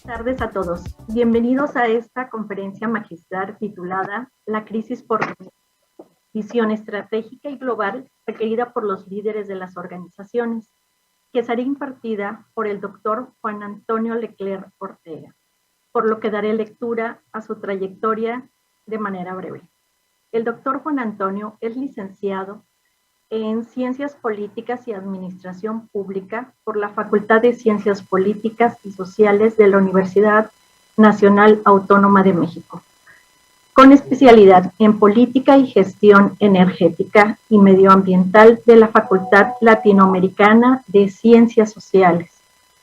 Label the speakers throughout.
Speaker 1: Tardes a todos. Bienvenidos a esta conferencia magistral titulada La crisis por visión estratégica y global requerida por los líderes de las organizaciones, que será impartida por el doctor Juan Antonio Leclerc Ortega, por lo que daré lectura a su trayectoria de manera breve. El doctor Juan Antonio es licenciado en Ciencias Políticas y Administración Pública por la Facultad de Ciencias Políticas y Sociales de la Universidad Nacional Autónoma de México, con especialidad en Política y Gestión Energética y Medioambiental de la Facultad Latinoamericana de Ciencias Sociales,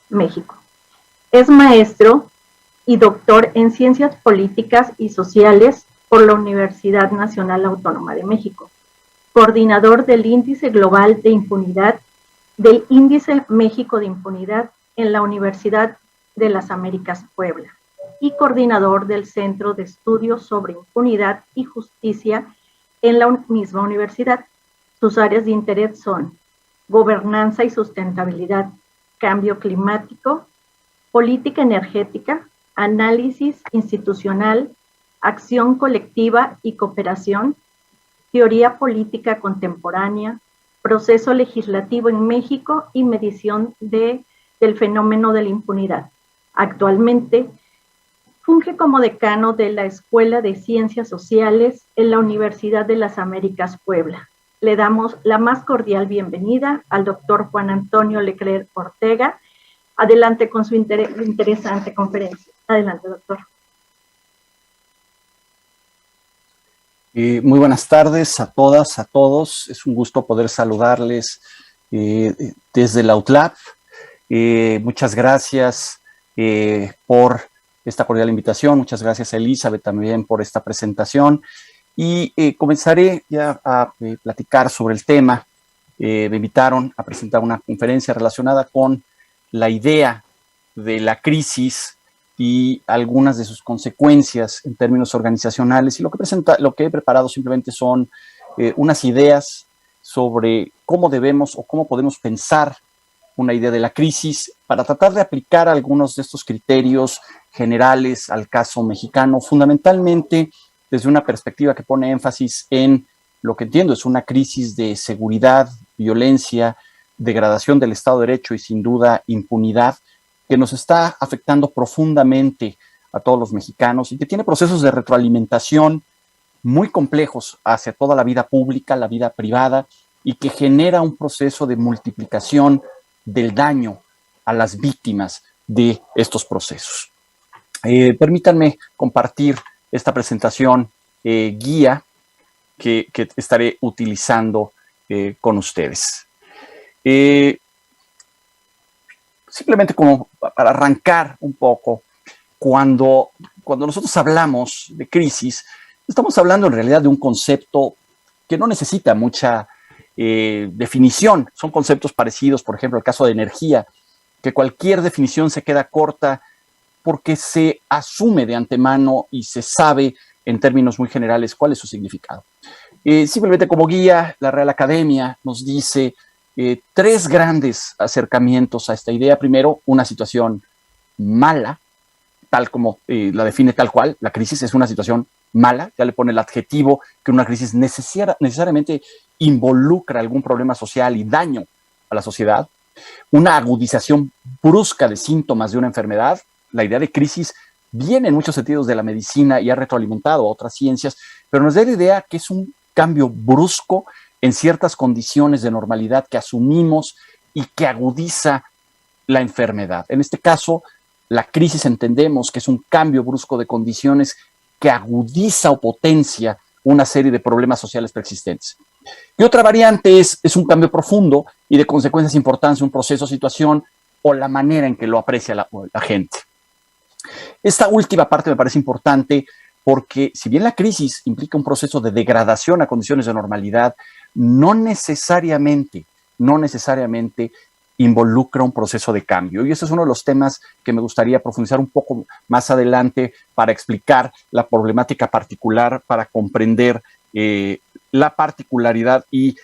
Speaker 1: México. Es maestro y doctor en Ciencias Políticas y Sociales por la Universidad Nacional Autónoma de México, coordinador del Índice Global de Impunidad, del Índice México de Impunidad en la Universidad de las Américas Puebla y coordinador del Centro de Estudios sobre Impunidad y Justicia en la misma universidad. Sus áreas de interés son gobernanza y sustentabilidad, cambio climático, política energética, análisis institucional, acción colectiva y cooperación, teoría política contemporánea, proceso legislativo en México y medición del fenómeno de la impunidad. Actualmente funge como decano de la Escuela de Ciencias Sociales en la Universidad de las Américas Puebla. Le damos la más cordial bienvenida al doctor Juan Antonio Leclerc Ortega. Adelante con su interesante conferencia. Adelante, doctor.
Speaker 2: Muy buenas tardes a todas, a todos. Es un gusto poder saludarles desde la UTLAP. Muchas gracias por esta cordial invitación. Muchas gracias a Elizabeth también por esta presentación. Y comenzaré ya a platicar sobre el tema. Me invitaron a presentar una conferencia relacionada con la idea de la crisis y algunas de sus consecuencias en términos organizacionales. Y lo que he preparado simplemente son unas ideas sobre cómo debemos o cómo podemos pensar una idea de la crisis para tratar de aplicar algunos de estos criterios generales al caso mexicano, fundamentalmente desde una perspectiva que pone énfasis en lo que entiendo es una crisis de seguridad, violencia, degradación del Estado de Derecho y sin duda impunidad, que nos está afectando profundamente a todos los mexicanos y que tiene procesos de retroalimentación muy complejos hacia toda la vida pública, la vida privada, y que genera un proceso de multiplicación del daño a las víctimas de estos procesos. Permítanme compartir esta presentación guía que estaré utilizando con ustedes. Simplemente como para arrancar un poco, cuando nosotros hablamos de crisis, estamos hablando en realidad de un concepto que no necesita mucha definición. Son conceptos parecidos, por ejemplo, el caso de energía, que cualquier definición se queda corta porque se asume de antemano y se sabe en términos muy generales cuál es su significado. Simplemente como guía, la Real Academia nos dice tres grandes acercamientos a esta idea. Primero, una situación mala, tal como la define tal cual. La crisis es una situación mala, ya le pone el adjetivo que una crisis necesariamente involucra algún problema social y daño a la sociedad. Una agudización brusca de síntomas de una enfermedad. La idea de crisis viene en muchos sentidos de la medicina y ha retroalimentado a otras ciencias, pero nos da la idea que es un cambio brusco en ciertas condiciones de normalidad que asumimos y que agudiza la enfermedad. En este caso, la crisis entendemos que es un cambio brusco de condiciones que agudiza o potencia una serie de problemas sociales preexistentes. Y otra variante es un cambio profundo y de consecuencias importantes, un proceso, situación o la manera en que lo aprecia la gente. Esta última parte me parece importante porque si bien la crisis implica un proceso de degradación a condiciones de normalidad, no necesariamente involucra un proceso de cambio. Y ese es uno de los temas que me gustaría profundizar un poco más adelante para explicar la problemática particular, para comprender la particularidad y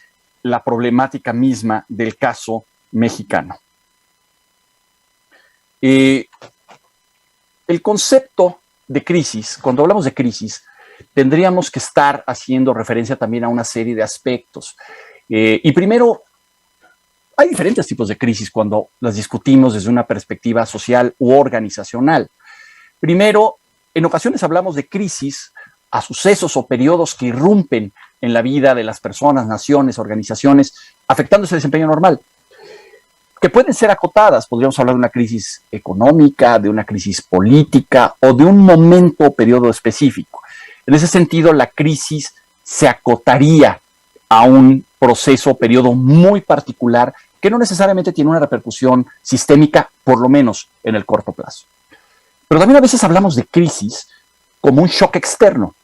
Speaker 2: la problemática misma del caso mexicano. el concepto de crisis, cuando hablamos de crisis, tendríamos que estar haciendo referencia también a una serie de aspectos. Y primero, hay diferentes tipos de crisis cuando las discutimos desde una perspectiva social u organizacional. Primero, en ocasiones hablamos de crisis a sucesos o periodos que irrumpen en la vida de las personas, naciones, organizaciones, afectando ese desempeño normal, que pueden ser acotadas. Podríamos hablar de una crisis económica, de una crisis política o de un momento o periodo específico. En ese sentido, la crisis se acotaría a un proceso o periodo muy particular que no necesariamente tiene una repercusión sistémica, por lo menos en el corto plazo. Pero también a veces hablamos de crisis como un shock externo,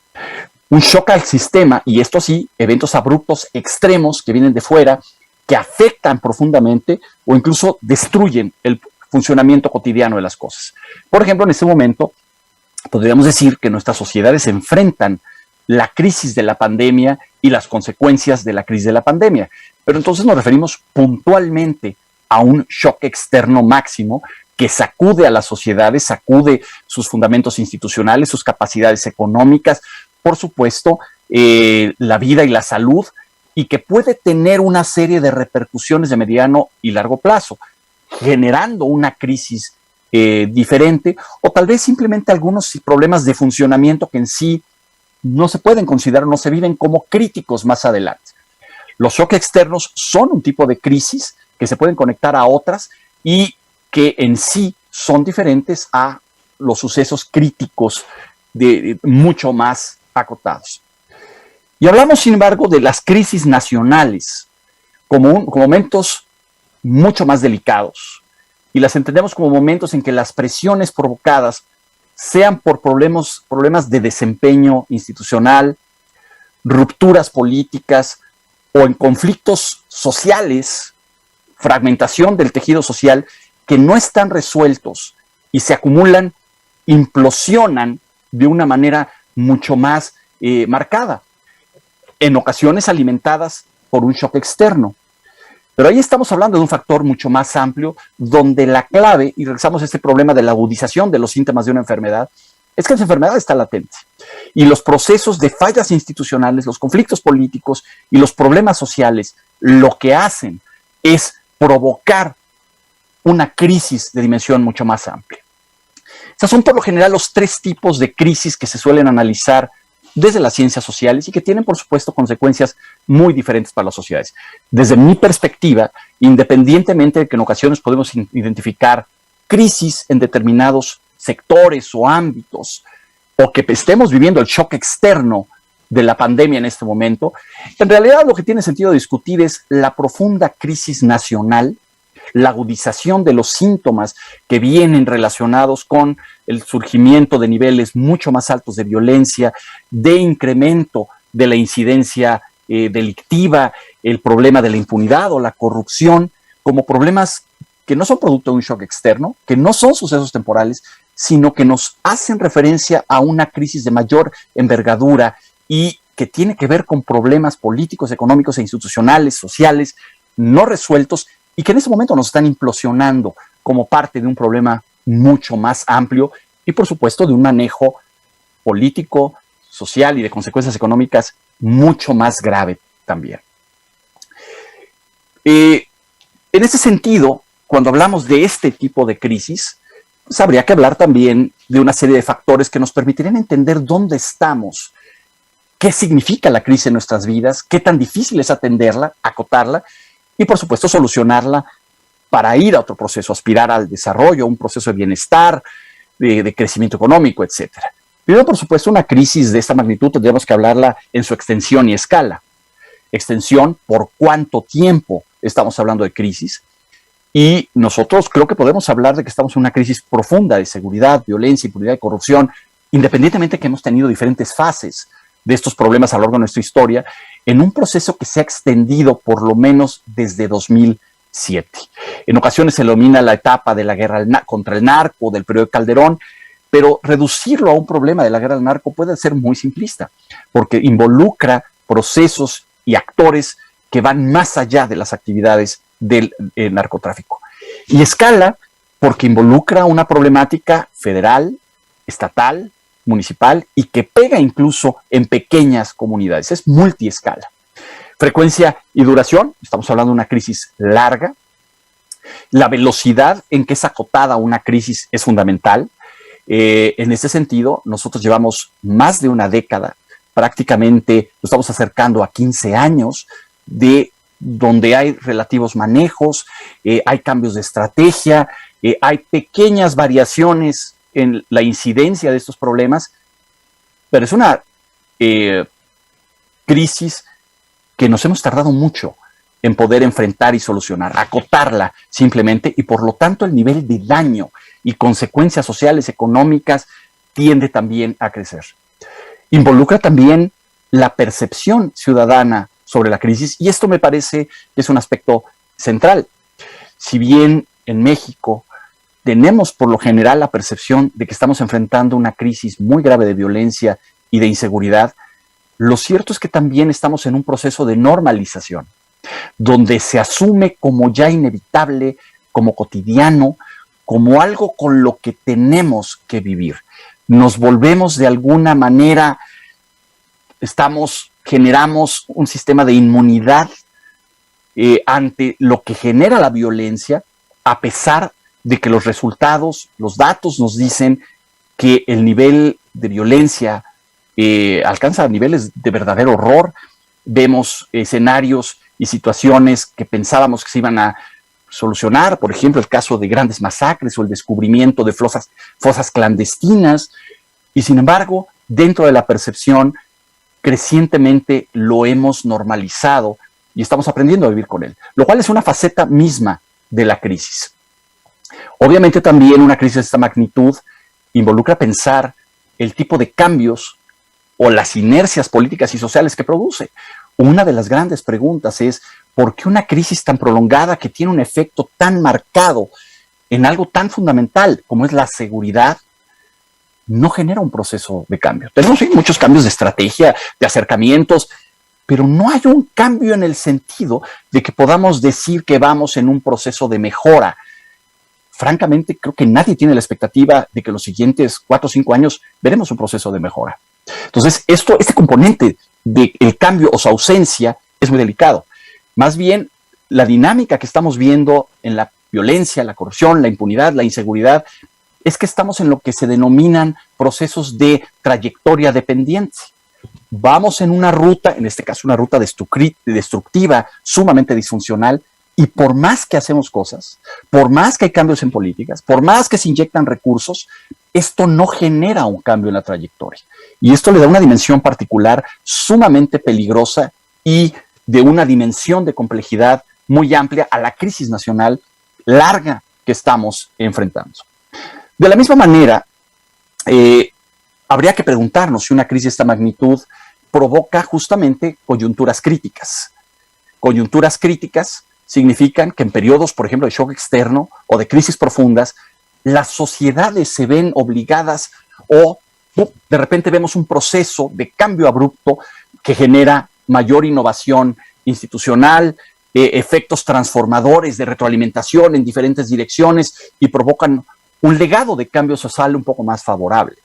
Speaker 2: un shock al sistema, y esto sí, eventos abruptos extremos que vienen de fuera, que afectan profundamente o incluso destruyen el funcionamiento cotidiano de las cosas. Por ejemplo, en este momento podríamos decir que nuestras sociedades enfrentan la crisis de la pandemia y las consecuencias de la crisis de la pandemia. Pero entonces nos referimos puntualmente a un shock externo máximo que sacude a las sociedades, sacude sus fundamentos institucionales, sus capacidades económicas, por supuesto, la vida y la salud, y que puede tener una serie de repercusiones de mediano y largo plazo, generando una crisis diferente, o tal vez simplemente algunos problemas de funcionamiento que en sí no se pueden considerar, no se viven como críticos más adelante. Los shocks externos son un tipo de crisis que se pueden conectar a otras y que en sí son diferentes a los sucesos críticos de mucho más acotados. Y hablamos, sin embargo, de las crisis nacionales como momentos mucho más delicados, y las entendemos como momentos en que las presiones provocadas sean por problemas de desempeño institucional, rupturas políticas o en conflictos sociales, fragmentación del tejido social que no están resueltos y se acumulan, implosionan de una manera mucho más marcada, en ocasiones alimentadas por un shock externo. Pero ahí estamos hablando de un factor mucho más amplio, donde la clave, y regresamos a este problema de la agudización de los síntomas de una enfermedad, es que esa enfermedad está latente. Y los procesos de fallas institucionales, los conflictos políticos y los problemas sociales, lo que hacen es provocar una crisis de dimensión mucho más amplia. Estos son por lo general los tres tipos de crisis que se suelen analizar desde las ciencias sociales y que tienen, por supuesto, consecuencias muy diferentes para las sociedades. Desde mi perspectiva, independientemente de que en ocasiones podemos identificar crisis en determinados sectores o ámbitos, o que estemos viviendo el shock externo de la pandemia en este momento, en realidad lo que tiene sentido discutir es la profunda crisis nacional, la agudización de los síntomas que vienen relacionados con el surgimiento de niveles mucho más altos de violencia, de incremento de la incidencia delictiva, el problema de la impunidad o la corrupción, como problemas que no son producto de un shock externo, que no son sucesos temporales, sino que nos hacen referencia a una crisis de mayor envergadura y que tiene que ver con problemas políticos, económicos e institucionales, sociales, no resueltos, y que en ese momento nos están implosionando como parte de un problema mucho más amplio y, por supuesto, de un manejo político, social y de consecuencias económicas mucho más grave también. En ese sentido, cuando hablamos de este tipo de crisis, pues habría que hablar también de una serie de factores que nos permitirían entender dónde estamos, qué significa la crisis en nuestras vidas, qué tan difícil es atenderla, acotarla, y por supuesto solucionarla para ir a otro proceso, aspirar al desarrollo, un proceso de bienestar, de crecimiento económico, etc. Primero, por supuesto, una crisis de esta magnitud tendríamos que hablarla en su extensión y escala. Extensión, por cuánto tiempo estamos hablando de crisis, y nosotros creo que podemos hablar de que estamos en una crisis profunda de seguridad, violencia, impunidad y corrupción, independientemente de que hemos tenido diferentes fases de estos problemas a lo largo de nuestra historia, en un proceso que se ha extendido por lo menos desde 2007. En ocasiones se denomina la etapa de la guerra contra el narco, del periodo de Calderón, pero reducirlo a un problema de la guerra al narco puede ser muy simplista, porque involucra procesos y actores que van más allá de las actividades del narcotráfico. Y escala porque involucra una problemática federal, estatal, municipal y que pega incluso en pequeñas comunidades. Es multiescala. Frecuencia y duración, estamos hablando de una crisis larga. La velocidad en que es acotada una crisis es fundamental. En ese sentido, nosotros llevamos más de una década, prácticamente nos estamos acercando a 15 años, de donde hay relativos manejos, hay cambios de estrategia, hay pequeñas variaciones en la incidencia de estos problemas, pero es una crisis que nos hemos tardado mucho en poder enfrentar y solucionar, acotarla simplemente, y por lo tanto el nivel de daño y consecuencias sociales, económicas, tiende también a crecer. Involucra también la percepción ciudadana sobre la crisis, y esto me parece que es un aspecto central. Si bien en México tenemos por lo general la percepción de que estamos enfrentando una crisis muy grave de violencia y de inseguridad, lo cierto es que también estamos en un proceso de normalización, donde se asume como ya inevitable, como cotidiano, como algo con lo que tenemos que vivir. Nos volvemos de alguna manera, generamos un sistema de inmunidad ante lo que genera la violencia, a pesar de que los resultados, los datos nos dicen que el nivel de violencia alcanza niveles de verdadero horror. Vemos escenarios y situaciones que pensábamos que se iban a solucionar, por ejemplo, el caso de grandes masacres o el descubrimiento de fosas clandestinas, y sin embargo, dentro de la percepción, crecientemente lo hemos normalizado y estamos aprendiendo a vivir con él, lo cual es una faceta misma de la crisis. Obviamente también una crisis de esta magnitud involucra pensar el tipo de cambios o las inercias políticas y sociales que produce. Una de las grandes preguntas es, ¿por qué una crisis tan prolongada que tiene un efecto tan marcado en algo tan fundamental como es la seguridad no genera un proceso de cambio? Tenemos muchos cambios de estrategia, de acercamientos, pero no hay un cambio en el sentido de que podamos decir que vamos en un proceso de mejora. Francamente, creo que nadie tiene la expectativa de que los siguientes 4 o 5 años veremos un proceso de mejora. Entonces, este componente del cambio o su ausencia es muy delicado. Más bien, la dinámica que estamos viendo en la violencia, la corrupción, la impunidad, la inseguridad, es que estamos en lo que se denominan procesos de trayectoria dependiente. Vamos en una ruta, en este caso una ruta destructiva, sumamente disfuncional, y por más que hacemos cosas, por más que hay cambios en políticas, por más que se inyectan recursos, esto no genera un cambio en la trayectoria. Y esto le da una dimensión particular sumamente peligrosa y de una dimensión de complejidad muy amplia a la crisis nacional larga que estamos enfrentando. De la misma manera, habría que preguntarnos si una crisis de esta magnitud provoca justamente coyunturas críticas. Coyunturas críticas significan que en periodos, por ejemplo, de shock externo o de crisis profundas, las sociedades se ven obligadas o de repente vemos un proceso de cambio abrupto que genera mayor innovación institucional, efectos transformadores de retroalimentación en diferentes direcciones y provocan un legado de cambio social un poco más favorable.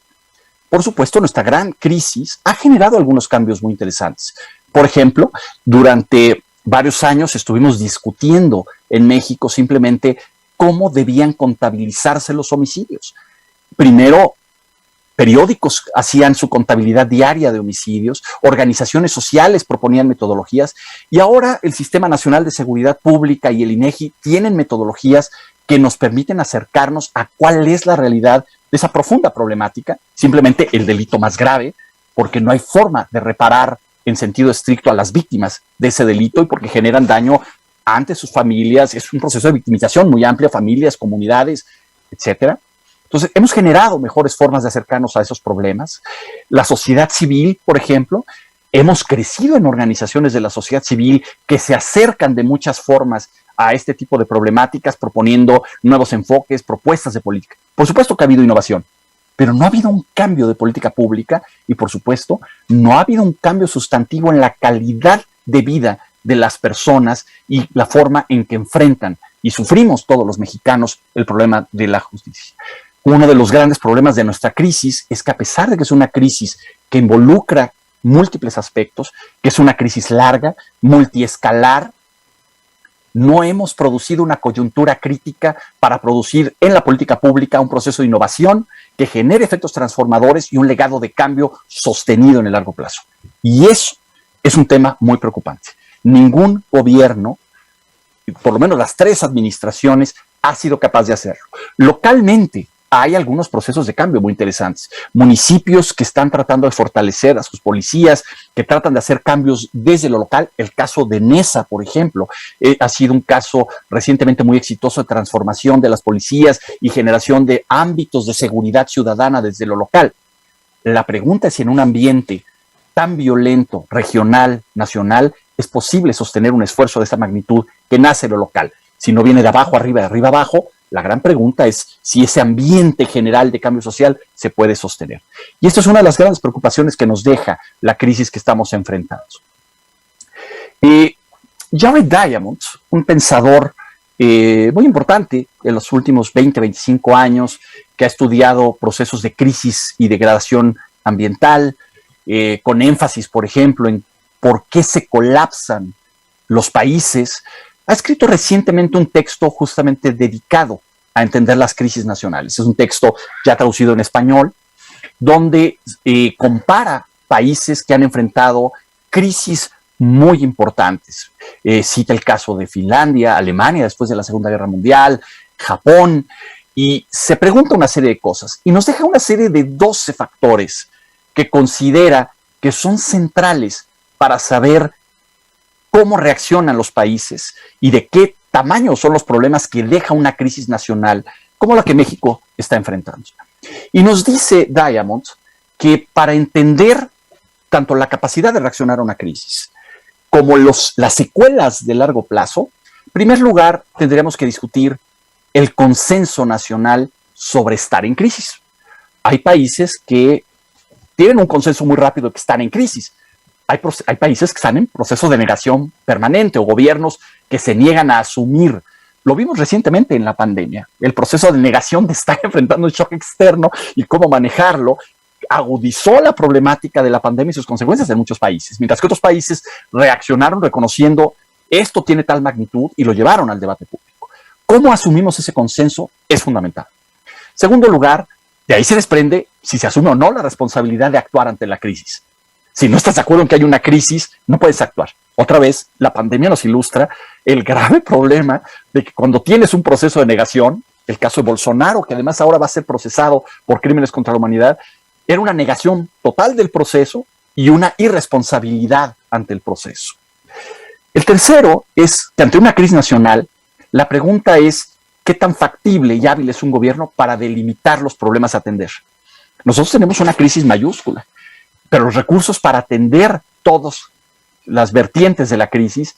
Speaker 2: Por supuesto, nuestra gran crisis ha generado algunos cambios muy interesantes. Por ejemplo, durante varios años estuvimos discutiendo en México simplemente cómo debían contabilizarse los homicidios. Primero, periódicos hacían su contabilidad diaria de homicidios, organizaciones sociales proponían metodologías, y ahora el Sistema Nacional de Seguridad Pública y el INEGI tienen metodologías que nos permiten acercarnos a cuál es la realidad de esa profunda problemática, simplemente el delito más grave, porque no hay forma de reparar en sentido estricto a las víctimas de ese delito y porque generan daño ante sus familias. Es un proceso de victimización muy amplio, familias, comunidades, etcétera. Entonces, hemos generado mejores formas de acercarnos a esos problemas. La sociedad civil, por ejemplo, hemos crecido en organizaciones de la sociedad civil que se acercan de muchas formas a este tipo de problemáticas, proponiendo nuevos enfoques, propuestas de política. Por supuesto que ha habido innovación, pero no ha habido un cambio de política pública y, por supuesto, no ha habido un cambio sustantivo en la calidad de vida de las personas y la forma en que enfrentan y sufrimos todos los mexicanos el problema de la justicia. uno de los grandes problemas de nuestra crisis es que a pesar de que es una crisis que involucra múltiples aspectos, que es una crisis larga, multiescalar, no hemos producido una coyuntura crítica para producir en la política pública un proceso de innovación que genere efectos transformadores y un legado de cambio sostenido en el largo plazo. Y eso es un tema muy preocupante. Ningún gobierno, por lo menos las 3 administraciones, ha sido capaz de hacerlo. Localmente hay algunos procesos de cambio muy interesantes. Municipios que están tratando de fortalecer a sus policías, que tratan de hacer cambios desde lo local. El caso de Nesa, por ejemplo, ha sido un caso recientemente muy exitoso de transformación de las policías y generación de ámbitos de seguridad ciudadana desde lo local. La pregunta es si en un ambiente tan violento, regional, nacional, es posible sostener un esfuerzo de esta magnitud que nace de lo local. Si no viene de abajo arriba, de arriba abajo, la gran pregunta es si ese ambiente general de cambio social se puede sostener. Y esto es una de las grandes preocupaciones que nos deja la crisis que estamos enfrentando. Jared Diamond, un pensador muy importante en los últimos 20, 25 años, que ha estudiado procesos de crisis y degradación ambiental, con énfasis, por ejemplo, en por qué se colapsan los países, ha escrito recientemente un texto justamente dedicado a entender las crisis nacionales. Es un texto ya traducido en español, donde compara países que han enfrentado crisis muy importantes. Cita el caso de Finlandia, Alemania después de la Segunda Guerra Mundial, Japón, y se pregunta una serie de cosas. Y nos deja una serie de 12 factores que considera que son centrales para saber cómo reaccionan los países y de qué tamaño son los problemas que deja una crisis nacional como la que México está enfrentando. Y nos dice Diamond que para entender tanto la capacidad de reaccionar a una crisis como las secuelas de largo plazo, en primer lugar tendríamos que discutir el consenso nacional sobre estar en crisis. Hay países que tienen un consenso muy rápido de que están en crisis. Hay países que están en proceso de negación permanente o gobiernos que se niegan a asumir. Lo vimos recientemente en la pandemia. El proceso de negación de estar enfrentando el shock externo y cómo manejarlo agudizó la problemática de la pandemia y sus consecuencias en muchos países, mientras que otros países reaccionaron reconociendo esto tiene tal magnitud y lo llevaron al debate público. ¿Cómo asumimos ese consenso? Es fundamental. Segundo lugar, de ahí se desprende si se asume o no la responsabilidad de actuar ante la crisis. Si no estás de acuerdo en que hay una crisis, no puedes actuar. Otra vez, la pandemia nos ilustra el grave problema de que cuando tienes un proceso de negación, el caso de Bolsonaro, que además ahora va a ser procesado por crímenes contra la humanidad, era una negación total del proceso y una irresponsabilidad ante el proceso. El tercero es que ante una crisis nacional, la pregunta es qué tan factible y hábil es un gobierno para delimitar los problemas a atender. Nosotros tenemos una crisis mayúscula, pero los recursos para atender todas las vertientes de la crisis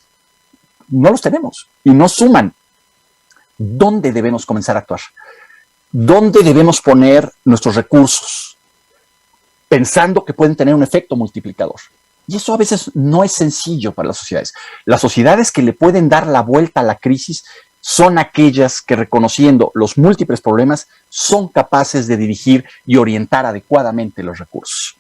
Speaker 2: no los tenemos y no suman. ¿Dónde debemos comenzar a actuar? ¿Dónde debemos poner nuestros recursos? Pensando que pueden tener un efecto multiplicador. Y eso a veces no es sencillo para las sociedades. Las sociedades que le pueden dar la vuelta a la crisis son aquellas que, reconociendo los múltiples problemas, son capaces de dirigir y orientar adecuadamente los recursos.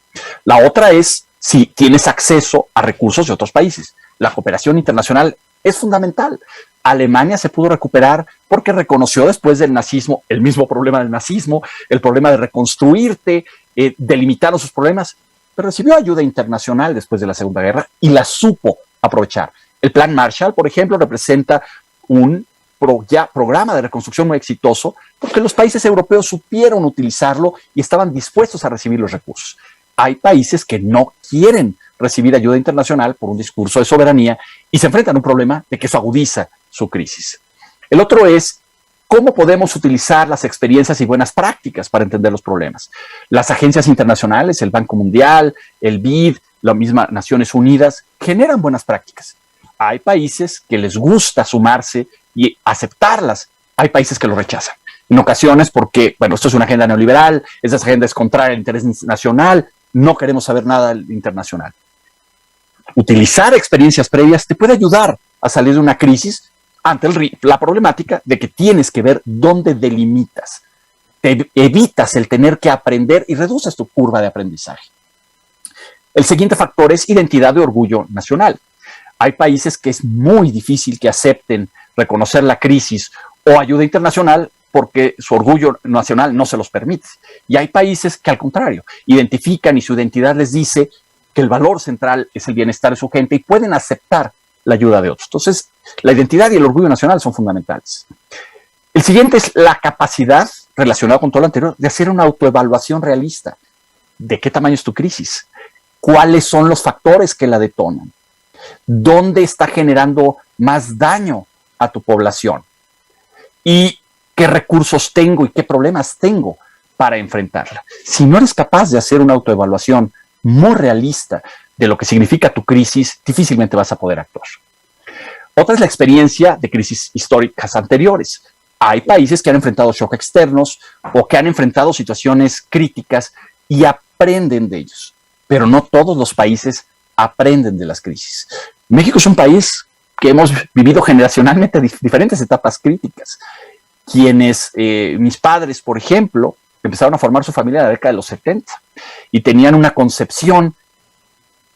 Speaker 2: La otra es si tienes acceso a recursos de otros países. La cooperación internacional es fundamental. Alemania se pudo recuperar porque reconoció después del nazismo el mismo problema del nazismo, el problema de reconstruirte, delimitaron sus problemas, pero recibió ayuda internacional después de la Segunda Guerra y la supo aprovechar. El Plan Marshall, por ejemplo, representa un programa de reconstrucción muy exitoso porque los países europeos supieron utilizarlo y estaban dispuestos a recibir los recursos. Hay países que no quieren recibir ayuda internacional por un discurso de soberanía y se enfrentan a un problema de que eso agudiza su crisis. El otro es cómo podemos utilizar las experiencias y buenas prácticas para entender los problemas. Las agencias internacionales, el Banco Mundial, el BID, la misma Naciones Unidas, generan buenas prácticas. Hay países que les gusta sumarse y aceptarlas. Hay países que lo rechazan. En ocasiones porque, bueno, esto es una agenda neoliberal, esa agenda es contraria al interés nacional, no queremos saber nada internacional. Utilizar experiencias previas te puede ayudar a salir de una crisis ante la problemática de que tienes que ver dónde delimitas. te evitas el tener que aprender y reduces tu curva de aprendizaje. El siguiente factor es identidad de orgullo nacional. Hay países que es muy difícil que acepten reconocer la crisis o ayuda internacional porque su orgullo nacional no se los permite. Y hay países que al contrario, identifican y su identidad les dice que el valor central es el bienestar de su gente y pueden aceptar la ayuda de otros. Entonces, la identidad y el orgullo nacional son fundamentales. El siguiente es la capacidad, relacionada con todo lo anterior, de hacer una autoevaluación realista. ¿De qué tamaño es tu crisis? ¿Cuáles son los factores que la detonan? ¿Dónde está generando más daño a tu población? ¿Y qué recursos tengo y qué problemas tengo para enfrentarla? Si no eres capaz de hacer una autoevaluación muy realista de lo que significa tu crisis, difícilmente vas a poder actuar. Otra es la experiencia de crisis históricas anteriores. Hay países que han enfrentado shock externos o que han enfrentado situaciones críticas y aprenden de ellos, pero no todos los países aprenden de las crisis. México es un país que hemos vivido generacionalmente diferentes etapas críticas. Mis padres, por ejemplo, empezaron a formar su familia en la década de los 70 y tenían una concepción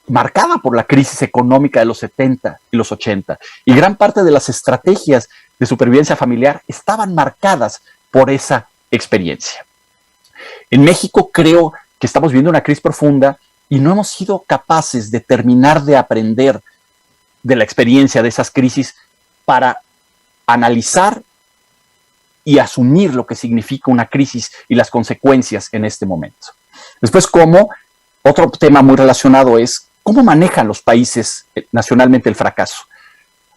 Speaker 2: marcada por la crisis económica de los 70 y los 80. Y gran parte de las estrategias de supervivencia familiar estaban marcadas por esa experiencia. En México creo que estamos viviendo una crisis profunda y no hemos sido capaces de terminar de aprender de la experiencia de esas crisis para analizar y asumir lo que significa una crisis y las consecuencias en este momento. Después, otro tema muy relacionado es cómo manejan los países nacionalmente el fracaso.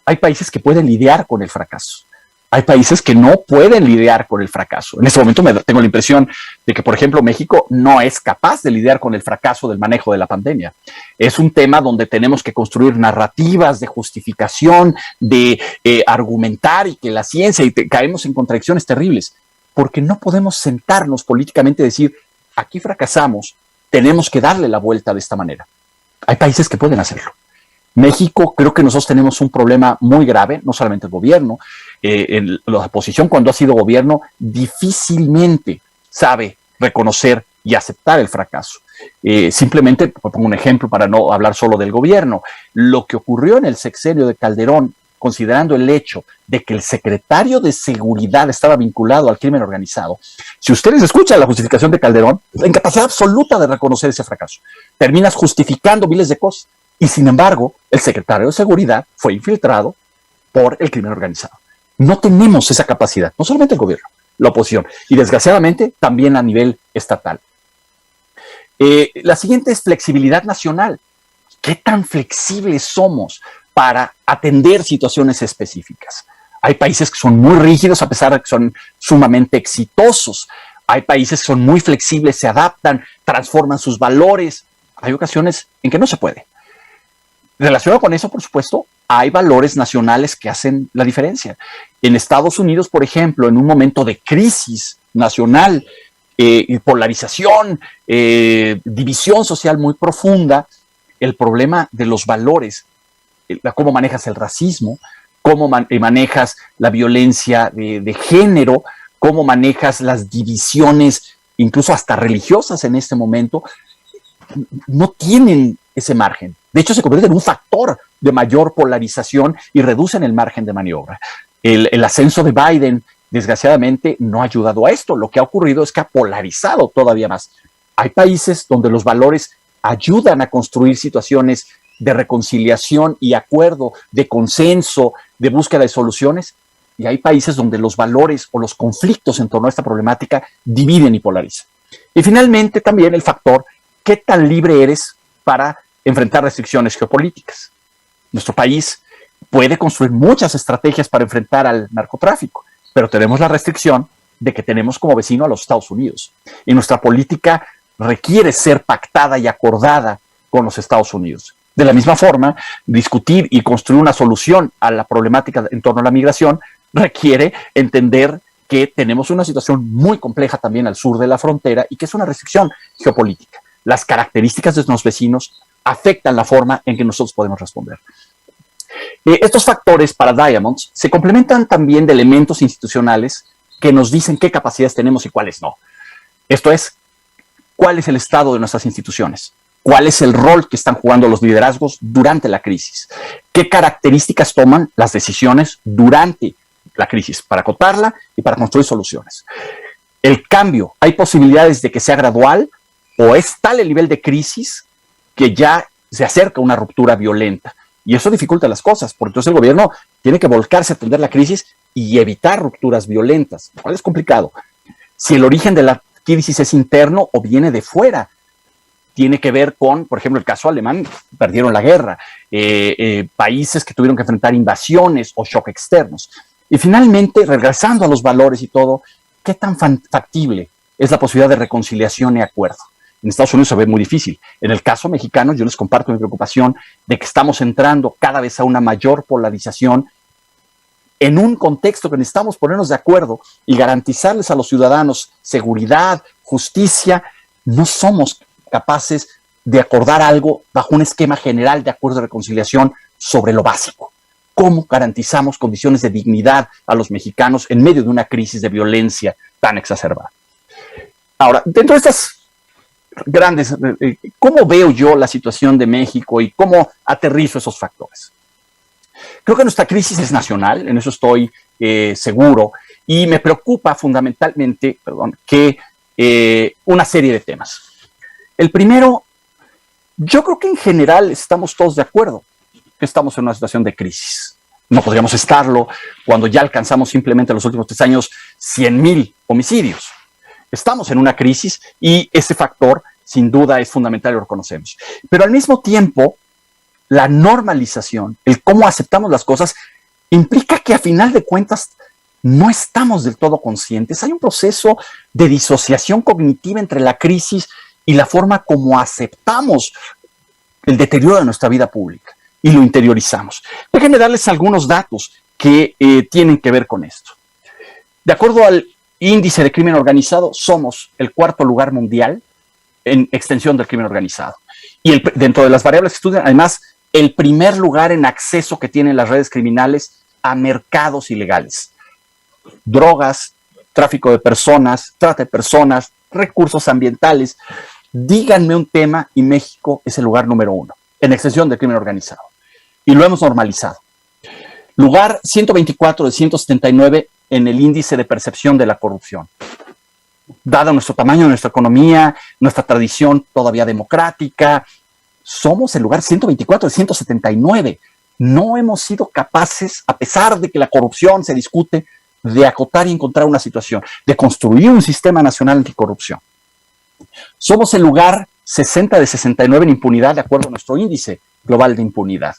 Speaker 2: Hay países que pueden lidiar con el fracaso. Hay países que no pueden lidiar con el fracaso. En este momento tengo la impresión de que, por ejemplo, México no es capaz de lidiar con el fracaso del manejo de la pandemia. Es un tema donde tenemos que construir narrativas de justificación, de argumentar y que la ciencia, y caemos en contradicciones terribles, porque no podemos sentarnos políticamente y decir, aquí fracasamos, tenemos que darle la vuelta de esta manera. Hay países que pueden hacerlo. México, creo que nosotros tenemos un problema muy grave, no solamente el gobierno, la oposición cuando ha sido gobierno difícilmente sabe reconocer y aceptar el fracaso. Simplemente, pongo un ejemplo para no hablar solo del gobierno, lo que ocurrió en el sexenio de Calderón, considerando el hecho de que el secretario de Seguridad estaba vinculado al crimen organizado. Si ustedes escuchan la justificación de Calderón, la incapacidad absoluta de reconocer ese fracaso. Terminas justificando miles de cosas. Y sin embargo, el secretario de Seguridad fue infiltrado por el crimen organizado. No tenemos esa capacidad, no solamente el gobierno, la oposición, y desgraciadamente también a nivel estatal. La siguiente es flexibilidad nacional. ¿Qué tan flexibles somos para atender situaciones específicas? Hay países que son muy rígidos a pesar de que son sumamente exitosos. Hay países que son muy flexibles, se adaptan, transforman sus valores. Hay ocasiones en que no se puede. Relacionado con eso, por supuesto, hay valores nacionales que hacen la diferencia. En Estados Unidos, por ejemplo, en un momento de crisis nacional, polarización, división social muy profunda, el problema de los valores, cómo manejas el racismo, cómo manejas la violencia de género, cómo manejas las divisiones, incluso hasta religiosas en este momento, no tienen ese margen. De hecho, se convierte en un factor de mayor polarización y reducen el margen de maniobra. El ascenso de Biden, desgraciadamente, no ha ayudado a esto. Lo que ha ocurrido es que ha polarizado todavía más. Hay países donde los valores ayudan a construir situaciones de reconciliación y acuerdo, de consenso, de búsqueda de soluciones. Y hay países donde los valores o los conflictos en torno a esta problemática dividen y polarizan. Y finalmente también el factor, ¿qué tan libre eres para enfrentar restricciones geopolíticas? Nuestro país puede construir muchas estrategias para enfrentar al narcotráfico, pero tenemos la restricción de que tenemos como vecino a los Estados Unidos. Y nuestra política requiere ser pactada y acordada con los Estados Unidos. De la misma forma, discutir y construir una solución a la problemática en torno a la migración requiere entender que tenemos una situación muy compleja también al sur de la frontera y que es una restricción geopolítica. Las características de nuestros vecinos afectan la forma en que nosotros podemos responder. Estos factores para Diamonds se complementan también de elementos institucionales que nos dicen qué capacidades tenemos y cuáles no. Esto es, ¿cuál es el estado de nuestras instituciones? ¿Cuál es el rol que están jugando los liderazgos durante la crisis? ¿Qué características toman las decisiones durante la crisis para acotarla y para construir soluciones? El cambio, ¿hay posibilidades de que sea gradual o es tal el nivel de crisis que ya se acerca a una ruptura violenta? Y eso dificulta las cosas, porque entonces el gobierno tiene que volcarse a atender la crisis y evitar rupturas violentas, lo cual es complicado. Si el origen de la crisis es interno o viene de fuera, tiene que ver con, por ejemplo, el caso alemán, perdieron la guerra, países que tuvieron que enfrentar invasiones o shock externos. Y finalmente, regresando a los valores y todo, ¿qué tan factible es la posibilidad de reconciliación y acuerdo? En Estados Unidos se ve muy difícil. En el caso mexicano, yo les comparto mi preocupación de que estamos entrando cada vez a una mayor polarización en un contexto que necesitamos ponernos de acuerdo y garantizarles a los ciudadanos seguridad, justicia. No somos capaces de acordar algo bajo un esquema general de acuerdo de reconciliación sobre lo básico. ¿Cómo garantizamos condiciones de dignidad a los mexicanos en medio de una crisis de violencia tan exacerbada? Ahora, dentro de estas grandes, ¿cómo veo yo la situación de México y cómo aterrizo esos factores? Creo que nuestra crisis es nacional, en eso estoy seguro, y me preocupa fundamentalmente, que una serie de temas. El primero, yo creo que en general estamos todos de acuerdo que estamos en una situación de crisis. No podríamos estarlo cuando ya alcanzamos simplemente en los últimos 3 años 100,000 homicidios. Estamos en una crisis y ese factor sin duda es fundamental y lo reconocemos. Pero al mismo tiempo, la normalización, el cómo aceptamos las cosas, implica que a final de cuentas no estamos del todo conscientes. Hay un proceso de disociación cognitiva entre la crisis y la forma como aceptamos el deterioro de nuestra vida pública y lo interiorizamos. Déjenme darles algunos datos que tienen que ver con esto. De acuerdo al índice de crimen organizado, somos el 4º lugar mundial en extensión del crimen organizado. Y dentro de las variables que estudian, además, el primer lugar en acceso que tienen las redes criminales a mercados ilegales. Drogas, tráfico de personas, trata de personas, recursos ambientales. Díganme un tema y México es el lugar número 1 en extensión del crimen organizado. Y lo hemos normalizado. Lugar 124 de 179 en el índice de percepción de la corrupción. Dado nuestro tamaño, nuestra economía, nuestra tradición todavía democrática, somos el lugar 124 de 179. No hemos sido capaces, a pesar de que la corrupción se discute, de acotar y encontrar una situación, de construir un sistema nacional anticorrupción. Somos el lugar 60 de 69 en impunidad, de acuerdo a nuestro índice global de impunidad.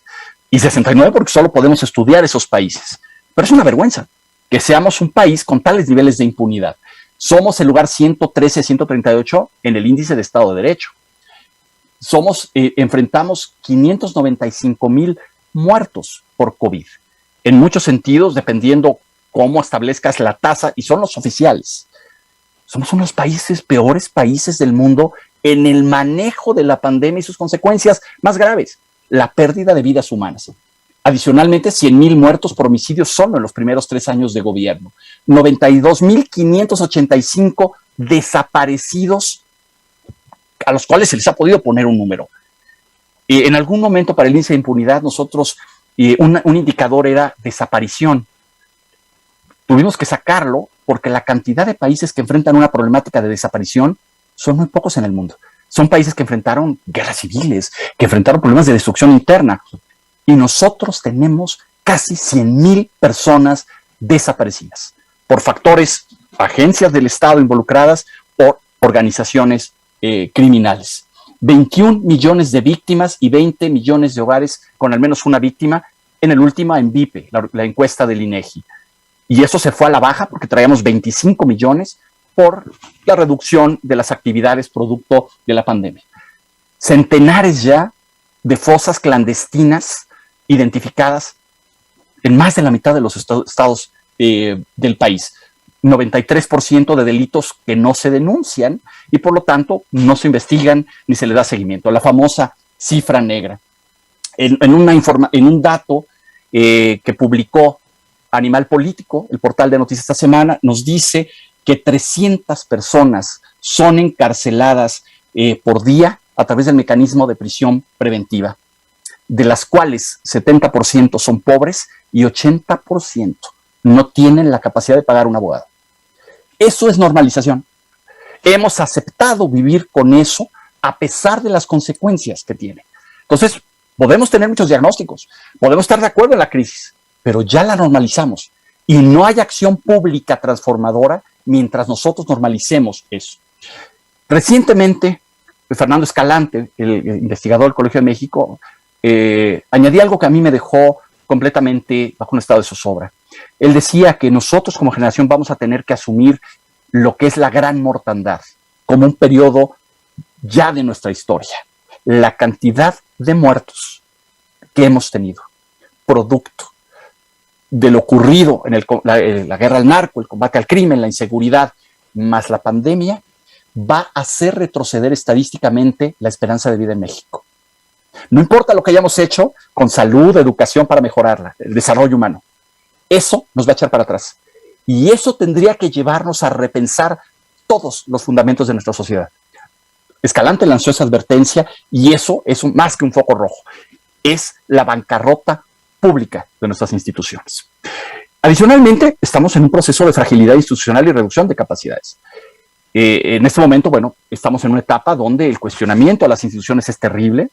Speaker 2: Y 69 porque solo podemos estudiar esos países. Pero es una vergüenza que seamos un país con tales niveles de impunidad. Somos el lugar 113, 138 en el índice de Estado de Derecho. Enfrentamos 595,000 muertos por COVID. En muchos sentidos, dependiendo cómo establezcas la tasa, y son los oficiales. Somos uno de los peores países del mundo en el manejo de la pandemia y sus consecuencias más graves, la pérdida de vidas humanas. Adicionalmente, 100,000 muertos por homicidio solo en los primeros 3 años de gobierno. 92,585 desaparecidos a los cuales se les ha podido poner un número. En algún momento para el índice de impunidad nosotros, un indicador era desaparición. Tuvimos que sacarlo porque la cantidad de países que enfrentan una problemática de desaparición son muy pocos en el mundo. Son países que enfrentaron guerras civiles, que enfrentaron problemas de destrucción interna. Y nosotros tenemos casi 100,000 personas desaparecidas por factores, agencias del Estado involucradas o organizaciones criminales. 21 millones de víctimas y 20 millones de hogares con al menos una víctima en el último ENVIPE, la encuesta del INEGI. Y eso se fue a la baja porque traíamos 25 millones por la reducción de las actividades producto de la pandemia. Centenares ya de fosas clandestinas identificadas en más de la mitad de los estados del país. 93% de delitos que no se denuncian y por lo tanto no se investigan ni se le da seguimiento. La famosa cifra negra. En un dato que publicó Animal Político, el portal de noticias esta semana, nos dice que 300 personas son encarceladas por día a través del mecanismo de prisión preventiva, de las cuales 70% son pobres y 80% no tienen la capacidad de pagar un abogado. Eso es normalización. Hemos aceptado vivir con eso a pesar de las consecuencias que tiene. Entonces, podemos tener muchos diagnósticos, podemos estar de acuerdo en la crisis, pero ya la normalizamos y no hay acción pública transformadora mientras nosotros normalicemos eso. Recientemente, Fernando Escalante, el investigador del Colegio de México, añadía algo que a mí me dejó completamente bajo un estado de zozobra. Él decía que nosotros como generación vamos a tener que asumir lo que es la gran mortandad como un periodo ya de nuestra historia. La cantidad de muertos que hemos tenido, producto de lo ocurrido en la guerra al narco, el combate al crimen, la inseguridad, más la pandemia, va a hacer retroceder estadísticamente la esperanza de vida en México. No importa lo que hayamos hecho con salud, educación para mejorarla, el desarrollo humano. Eso nos va a echar para atrás. Y eso tendría que llevarnos a repensar todos los fundamentos de nuestra sociedad. Escalante lanzó esa advertencia y eso es más que un foco rojo. Es la bancarrota pública de nuestras instituciones. Adicionalmente, estamos en un proceso de fragilidad institucional y reducción de capacidades. En este momento, bueno, estamos en una etapa donde el cuestionamiento a las instituciones es terrible,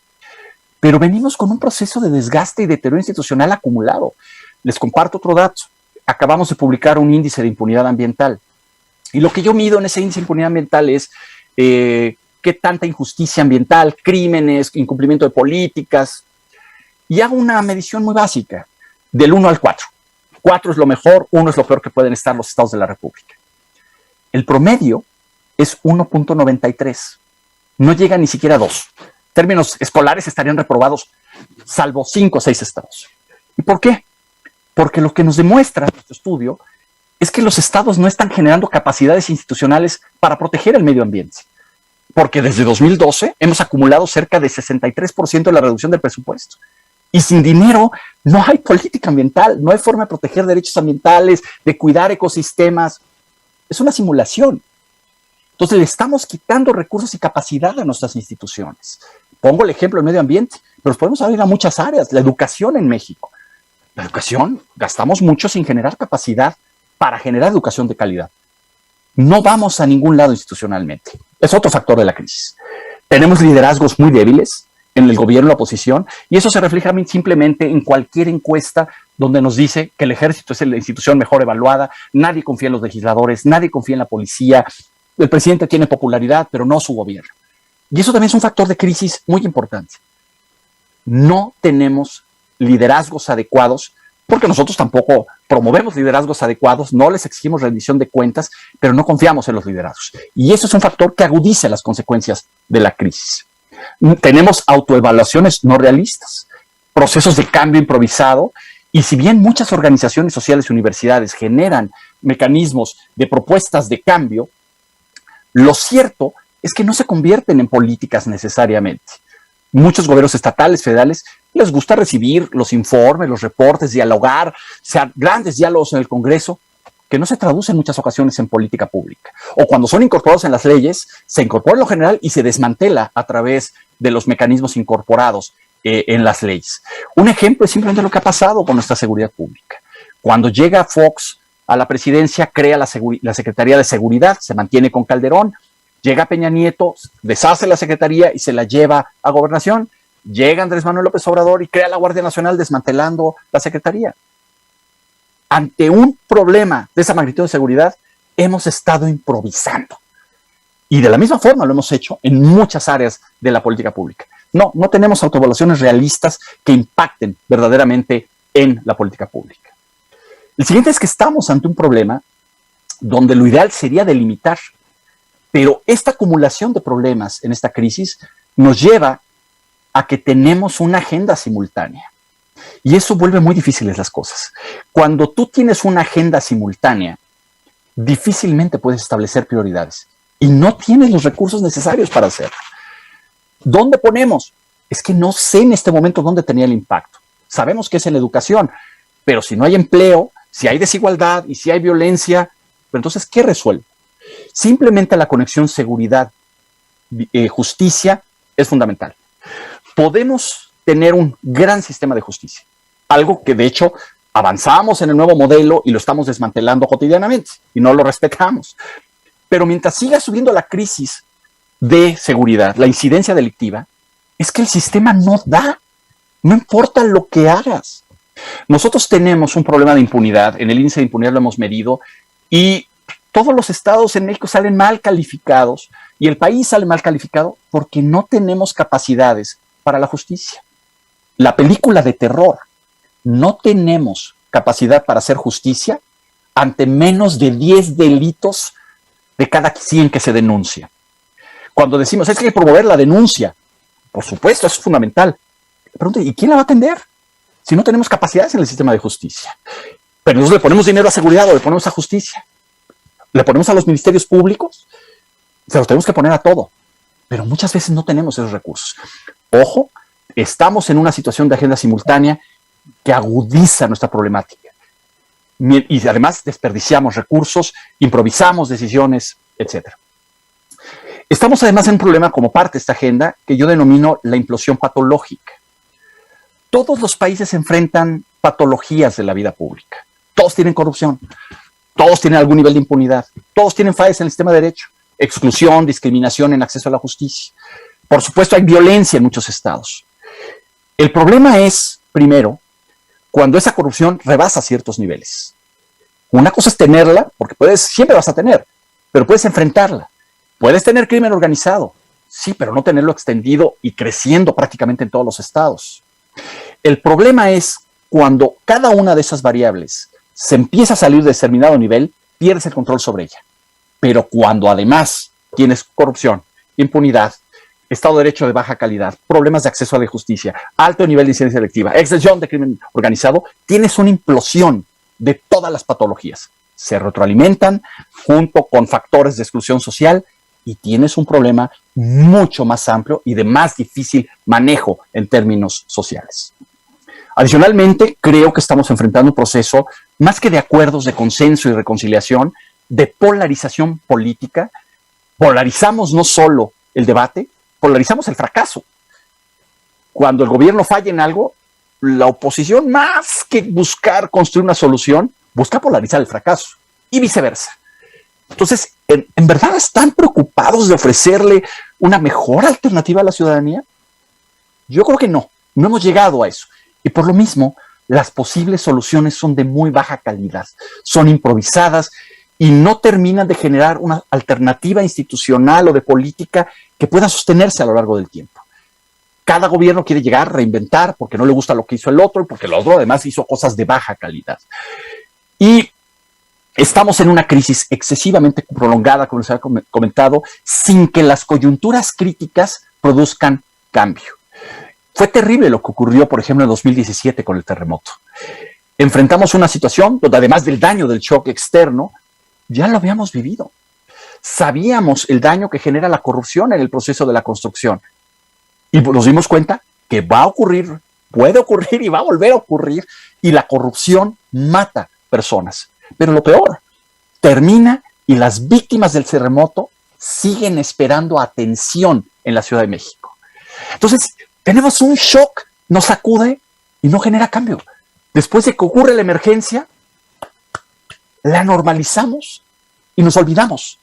Speaker 2: pero venimos con un proceso de desgaste y deterioro institucional acumulado. Les comparto otro dato. Acabamos de publicar un índice de impunidad ambiental. Y lo que yo mido en ese índice de impunidad ambiental es qué tanta injusticia ambiental, crímenes, incumplimiento de políticas. Y hago una medición muy básica, del 1 al 4. 4 es lo mejor, 1 es lo peor que pueden estar los estados de la República. El promedio es 1.93. No llega ni siquiera a 2. Términos escolares estarían reprobados, salvo 5 o 6 estados. ¿Y por qué? Porque lo que nos demuestra nuestro estudio es que los estados no están generando capacidades institucionales para proteger el medio ambiente. Porque desde 2012 hemos acumulado cerca de 63% de la reducción del presupuesto. Y sin dinero no hay política ambiental, no hay forma de proteger derechos ambientales, de cuidar ecosistemas. Es una simulación. Entonces le estamos quitando recursos y capacidad a nuestras instituciones. Pongo el ejemplo del medio ambiente, pero nos podemos abrir a muchas áreas. La educación en México. La educación, gastamos mucho sin generar capacidad para generar educación de calidad. No vamos a ningún lado institucionalmente. Es otro factor de la crisis. Tenemos liderazgos muy débiles en el gobierno y la oposición, y eso se refleja simplemente en cualquier encuesta donde nos dice que el ejército es la institución mejor evaluada, nadie confía en los legisladores, nadie confía en la policía, el presidente tiene popularidad, pero no su gobierno. Y eso también es un factor de crisis muy importante. No tenemos liderazgos adecuados, porque nosotros tampoco promovemos liderazgos adecuados, no les exigimos rendición de cuentas, pero no confiamos en los liderazgos. Y eso es un factor que agudiza las consecuencias de la crisis. Tenemos autoevaluaciones no realistas, procesos de cambio improvisado, y si bien muchas organizaciones sociales y universidades generan mecanismos de propuestas de cambio, lo cierto es que no se convierten en políticas necesariamente. Muchos gobiernos estatales, federales, les gusta recibir los informes, los reportes, dialogar, sean grandes diálogos en el Congreso, que no se traducen en muchas ocasiones en política pública. O cuando son incorporados en las leyes, se incorpora en lo general y se desmantela a través de los mecanismos incorporados en las leyes. Un ejemplo es simplemente lo que ha pasado con nuestra seguridad pública. Cuando llega Fox a la presidencia, crea la Secretaría de Seguridad, se mantiene con Calderón. Llega Peña Nieto, deshace la Secretaría y se la lleva a Gobernación. Llega Andrés Manuel López Obrador y crea la Guardia Nacional desmantelando la Secretaría. Ante un problema de esa magnitud de seguridad, hemos estado improvisando. Y de la misma forma lo hemos hecho en muchas áreas de la política pública. No tenemos autoevaluaciones realistas que impacten verdaderamente en la política pública. El siguiente es que estamos ante un problema donde lo ideal sería delimitar, pero esta acumulación de problemas en esta crisis nos lleva a que tenemos una agenda simultánea. Y eso vuelve muy difíciles las cosas. Cuando tú tienes una agenda simultánea, difícilmente puedes establecer prioridades y no tienes los recursos necesarios para hacerlo. ¿Dónde ponemos? Es que no sé en este momento dónde tenía el impacto. Sabemos que es en la educación, pero si no hay empleo, si hay desigualdad y si hay violencia, pero entonces, ¿qué resuelve? Simplemente la conexión seguridad-justicia es fundamental. Podemos tener un gran sistema de justicia, algo que de hecho avanzamos en el nuevo modelo y lo estamos desmantelando cotidianamente y no lo respetamos. Pero mientras siga subiendo la crisis de seguridad, la incidencia delictiva, es que el sistema no da, no importa lo que hagas. Nosotros tenemos un problema de impunidad, en el índice de impunidad lo hemos medido, y todos los estados en México salen mal calificados, y el país sale mal calificado porque no tenemos capacidades para la justicia. La película de terror, no tenemos capacidad para hacer justicia ante menos de 10 delitos de cada 100 que se denuncia. Cuando decimos, es que hay que promover la denuncia, por supuesto, eso es fundamental. Pregunta, ¿y quién la va a atender? Si no tenemos capacidades en el sistema de justicia. Pero nosotros le ponemos dinero a seguridad o le ponemos a justicia. Le ponemos a los ministerios públicos, se los tenemos que poner a todo. Pero muchas veces no tenemos esos recursos. Ojo, estamos en una situación de agenda simultánea que agudiza nuestra problemática. Y además desperdiciamos recursos, improvisamos decisiones, etc. Estamos además en un problema como parte de esta agenda que yo denomino la implosión patológica. Todos los países enfrentan patologías de la vida pública. Todos tienen corrupción, todos tienen algún nivel de impunidad, todos tienen fallas en el sistema de derecho, exclusión, discriminación en acceso a la justicia. Por supuesto, hay violencia en muchos estados. El problema es, primero, cuando esa corrupción rebasa ciertos niveles. Una cosa es tenerla, porque siempre vas a tener, pero puedes enfrentarla. Puedes tener crimen organizado, sí, pero no tenerlo extendido y creciendo prácticamente en todos los estados. El problema es cuando cada una de esas variables se empieza a salir de determinado nivel, pierdes el control sobre ella. Pero cuando además tienes corrupción, impunidad, Estado de Derecho de baja calidad, problemas de acceso a la justicia, alto nivel de incidencia delictiva, extensión de crimen organizado, tienes una implosión de todas las patologías. Se retroalimentan junto con factores de exclusión social y tienes un problema mucho más amplio y de más difícil manejo en términos sociales. Adicionalmente, creo que estamos enfrentando un proceso más que de acuerdos, de consenso y reconciliación, de polarización política. Polarizamos no solo el debate, polarizamos el fracaso. Cuando el gobierno falla en algo, la oposición, más que buscar construir una solución, busca polarizar el fracaso y viceversa. Entonces, ¿en verdad están preocupados de ofrecerle una mejor alternativa a la ciudadanía? Yo creo que no hemos llegado a eso. Y por lo mismo, las posibles soluciones son de muy baja calidad, son improvisadas y no terminan de generar una alternativa institucional o de política que pueda sostenerse a lo largo del tiempo. Cada gobierno quiere llegar, reinventar, porque no le gusta lo que hizo el otro y porque el otro además hizo cosas de baja calidad. Y estamos en una crisis excesivamente prolongada, como les había comentado, sin que las coyunturas críticas produzcan cambio. Fue terrible lo que ocurrió, por ejemplo, en 2017 con el terremoto. Enfrentamos una situación donde además del daño del shock externo, ya lo habíamos vivido. Sabíamos el daño que genera la corrupción en el proceso de la construcción. Y nos dimos cuenta que va a ocurrir, puede ocurrir y va a volver a ocurrir, y la corrupción mata personas. Pero lo peor, termina y las víctimas del terremoto siguen esperando atención en la Ciudad de México. Entonces, tenemos un shock, nos sacude y no genera cambio. Después de que ocurre la emergencia, la normalizamos y nos olvidamos.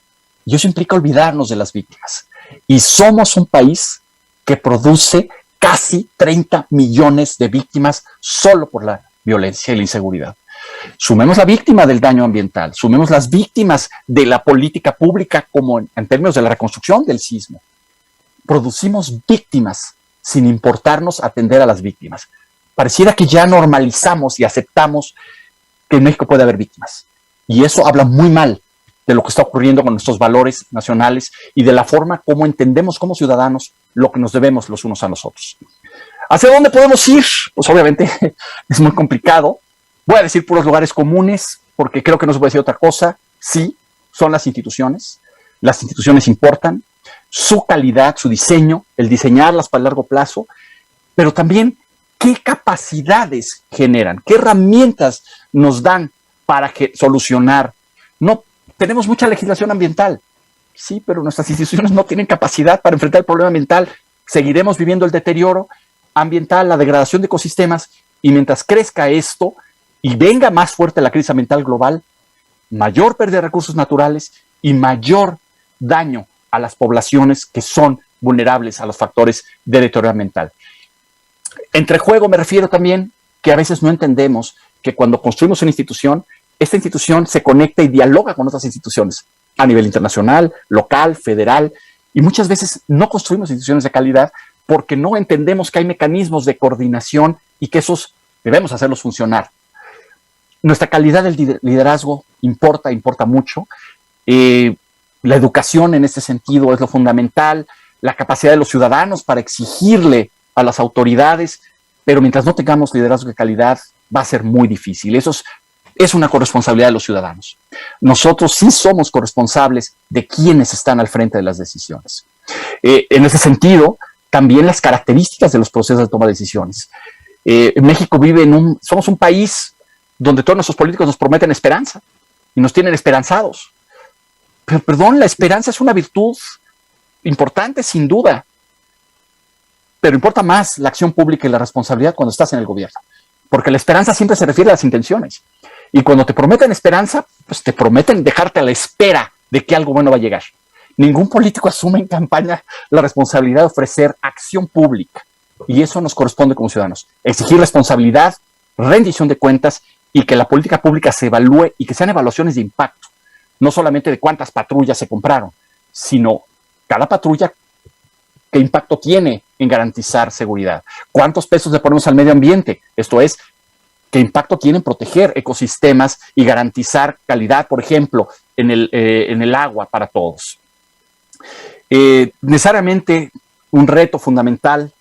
Speaker 2: Y eso implica olvidarnos de las víctimas. Y somos un país que produce casi 30 millones de víctimas solo por la violencia y la inseguridad. Sumemos la víctima del daño ambiental, sumemos las víctimas de la política pública como en términos de la reconstrucción del sismo. Producimos víctimas sin importarnos atender a las víctimas. Pareciera que ya normalizamos y aceptamos que en México puede haber víctimas. Y eso habla muy mal de lo que está ocurriendo con nuestros valores nacionales y de la forma como entendemos como ciudadanos lo que nos debemos los unos a los otros. ¿Hacia dónde podemos ir? Pues obviamente es muy complicado. Voy a decir puros lugares comunes, porque creo que no se puede decir otra cosa. Sí, son las instituciones. Las instituciones importan. Su calidad, su diseño, el diseñarlas para el largo plazo, pero también qué capacidades generan, qué herramientas nos dan para solucionar. No, tenemos mucha legislación ambiental, sí, pero nuestras instituciones no tienen capacidad para enfrentar el problema ambiental. Seguiremos viviendo el deterioro ambiental, la degradación de ecosistemas, y mientras crezca esto y venga más fuerte la crisis ambiental global, mayor pérdida de recursos naturales y mayor daño a las poblaciones que son vulnerables a los factores de deterioro ambiental. Entre juego me refiero también que a veces no entendemos que cuando construimos una institución, esta institución se conecta y dialoga con otras instituciones a nivel internacional, local, federal, y muchas veces no construimos instituciones de calidad porque no entendemos que hay mecanismos de coordinación y que esos debemos hacerlos funcionar. Nuestra calidad del liderazgo importa mucho. La educación en este sentido es lo fundamental, la capacidad de los ciudadanos para exigirle a las autoridades, pero mientras no tengamos liderazgo de calidad va a ser muy difícil. Eso es una corresponsabilidad de los ciudadanos. Nosotros sí somos corresponsables de quienes están al frente de las decisiones. En ese sentido, también las características de los procesos de toma de decisiones. México somos un país donde todos nuestros políticos nos prometen esperanza y nos tienen esperanzados. Pero, perdón, la esperanza es una virtud importante, sin duda, pero importa más la acción pública y la responsabilidad cuando estás en el gobierno, porque la esperanza siempre se refiere a las intenciones, y cuando te prometen esperanza, pues te prometen dejarte a la espera de que algo bueno va a llegar. Ningún político asume en campaña la responsabilidad de ofrecer acción pública, y eso nos corresponde como ciudadanos, exigir responsabilidad, rendición de cuentas, y que la política pública se evalúe y que sean evaluaciones de impacto, no solamente de cuántas patrullas se compraron, sino cada patrulla qué impacto tiene en garantizar seguridad, cuántos pesos le ponemos al medio ambiente, esto es, qué impacto tiene en proteger ecosistemas y garantizar calidad, por ejemplo, en el agua para todos. Necesariamente un reto fundamental,